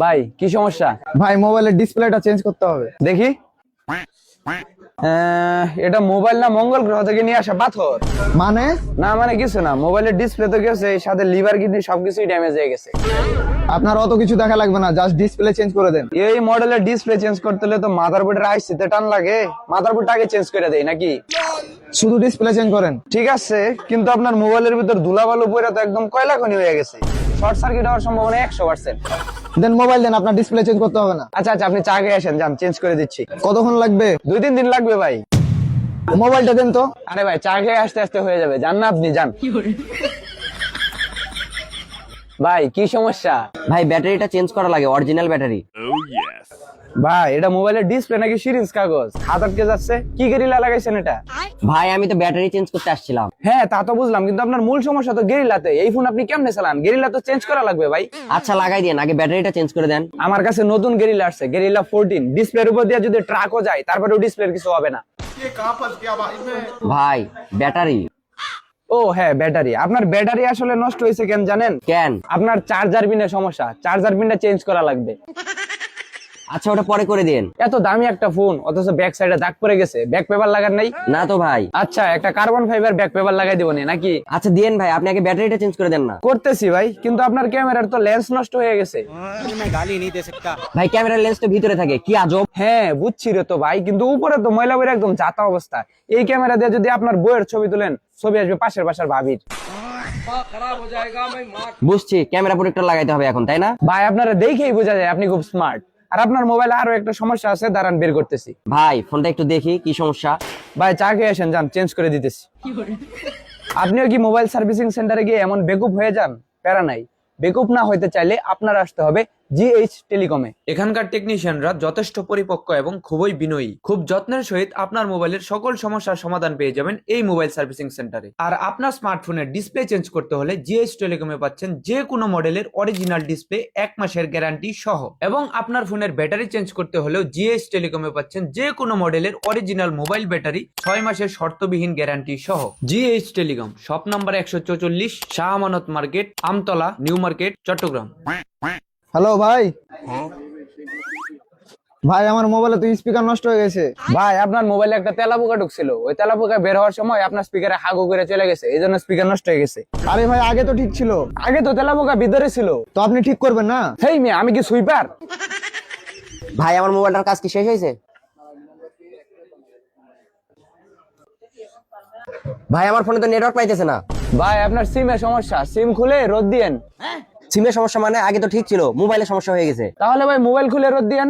ভাই কি সমস্যা? ভাই মোবাইলের ডিসপ্লেটা চেঞ্জ করতে হবে। দেখি। এটা মোবাইল না মঙ্গল গ্রহ থেকে নিয়ে আসা পাথর? মানে? না মানে কিছু না, মোবাইলের ডিসপ্লে তো গেছে, সাথে লিভার কিডনি সবকিছুই ড্যামেজ হয়ে গেছে। আপনার অত কিছু দেখা লাগবে না, জাস্ট ডিসপ্লে চেঞ্জ করে দেন। এই মডেলের ডিসপ্লে চেঞ্জ করতে হলে তো মাদারবোর্ডের আইসিতে টান লাগে, মাদারবোর্ডটা আগে চেঞ্জ করে দেই নাকি? শুধু ডিসপ্লে চেঞ্জ করেন? ঠিক আছে, কিন্তু আপনার মোবাইলের ভিতর ধুলাবালু পড়ে তো একদম কয়লা খনি হয়ে গেছে, শর্ট সার্কিট হওয়ার সম্ভাবনা 100%। দেন মোবাইল দেন, আপনার ডিসপ্লে চেঞ্জ করতে হবে না। আচ্ছা আচ্ছা, আপনি চা খেয়ে আসেন, যান চেঞ্জ করে দিচ্ছি। কতক্ষণ লাগবে? 2-3 দিন লাগবে ভাই। মোবাইলটা দেন তো। আরে ভাই চা খেয়ে আসতে আসতে হয়ে যাবে, যান না আপনি, যান। ভাই কি সমস্যা? ভাই ব্যাটারিটা চেঞ্জ করা লাগে, অরিজিনাল ব্যাটারি। ভাই এটা মোবাইলের ডিসপ্লে নাকি সিরিজ কাগজ? হাত আটকে যাচ্ছে, কি গেরিলা লাগাইছেন এটা? ভাই আমি তো ব্যাটারি চেঞ্জ করতে আসছিলাম। হ্যাঁ তা তো বুঝলাম, কিন্তু আপনার মূল সমস্যা তো গেরিলাতে। এই ফোন আপনি কেমনে চালান? গেরিলা তো চেঞ্জ করা লাগবে ভাই। আচ্ছা লাগাই দেন, আগে ব্যাটারিটা চেঞ্জ করে দেন। আমার কাছে নতুন গেরিলা আসছে, গেরিলা 14। ডিসপ্লের উপর দিয়ে যদি ট্রাকও যায় তারপরেও ডিসপ্লের কিছু হবে না। ভাই ব্যাটারি। ও হ্যাঁ ব্যাটারি, আপনার ব্যাটারি আসলে নষ্ট হয়েছে কেন জানেন? কেন? আপনার চার্জার পিনের সমস্যা, চার্জার পিনটা চেঞ্জ করা লাগবে। আচ্ছা ওটা পরে করে দেন। এত দামি একটা ফোন অথচ ব্যাক সাইডে দাগ পড়ে গেছে, ব্যাক পেপার লাগার নাই? না তো ভাই। আচ্ছা একটা কার্বন ফাইবার ব্যাক পেপার লাগাই দিব নাকি? আচ্ছা দেন ভাই, আপনি আগে ব্যাটারিটা চেঞ্জ করে দেন না। করতেছি ভাই, কিন্তু আপনার ক্যামেরার তো লেন্স নষ্ট হয়ে গেছে। ভাই ক্যামেরার লেন্স তো ভিতরে থাকে, কি আজব। হ্যাঁ বুঝছি রে তো ভাই, কিন্তু উপরে তো ময়লা বইরা একদম যাতা অবস্থা। এই ক্যামেরা দিয়ে যদি আপনার বইয়ের ছবি তুলেন, ছবি আসবে পাশের বাসার ভাবির। বুঝছি, ক্যামেরা প্রোটেক্টর লাগাইতে হবে এখন, তাই না? ভাই আপনারা দেখেই বোঝা যায় আপনি খুব স্মার্ট। আর আপনার মোবাইলে আরো একটা সমস্যা আছে, দাঁড়ান বের করতেছি। ভাই ফোনটা একটু দেখি কি সমস্যা। ভাই চা খেয়ে আসেন, যান চেঞ্জ করে দিতেছি। আপনিও কি মোবাইল সার্ভিসিং সেন্টারে গিয়ে এমন বেকুব হয়ে যান? প্যারা নাই, বেকুব না হইতে চাইলে আপনার আসতে হবে জিএইচ টেলিকমে। এখানকার টেকনিশিয়ানরা যথেষ্ট পরিপক্ক এবং খুবই বিনয়ী। খুব যত্নের সহিত আপনার মোবাইলের সকল সমস্যার সমাধান পেয়ে যাবেন এই মোবাইল সার্ভিসিং সেন্টারে। আর আপনার স্মার্টফোনের ডিসপ্লে চেঞ্জ করতে হলে জিএইচ টেলিকমে পাচ্ছেন যে কোনো মডেলের অরিজিনাল ডিসপ্লে 1 মাসের গ্যারান্টি সহ, এবং আপনার ফোনের ব্যাটারি চেঞ্জ করতে হলেও জিএইচ টেলিকমে পাচ্ছেন যে কোনো মডেলের অরিজিনাল মোবাইল ব্যাটারি 6 মাসের শর্তবিহীন গ্যারান্টি সহ। GH telecom, shop number 144, Shah Amanat market, Amtala, new market, Chittagong. Hello ভাই। ভাই আমার মোবাইলে তো স্পিকার নষ্ট হয়ে গেছে। ভাই আপনার মোবাইলে একটা তেলাপোকা ঢুকছিল, ওই তেলাপোকা বের হওয়ার সময় আপনার স্পিকারে হাগু করে চলে গেছে, এই জন্য স্পিকার নষ্ট হয়ে গেছে। আরে ভাই আগে তো ঠিক ছিল। আগে তো তেলাপোকা ভিতরে ছিল। তো আপনি ঠিক করবেন না? হেই মেয়ে, আমি কি সুইপার? ভাই আমার মোবাইলটার কাজ কি শেষ হয়েছে? ভাই আমার ফোনে তো নেটওয়ার্ক পাইতেছে না। ভাই আপনার সিমের সমস্যা, সিম খুলে রোদ দিয়েন। সিমের সমস্যা মানে? আগে তো ঠিক ছিল, মোবাইলের সমস্যা হয়ে গেছে। তাহলে ভাই মোবাইল খুলে রোদ দিয়েন।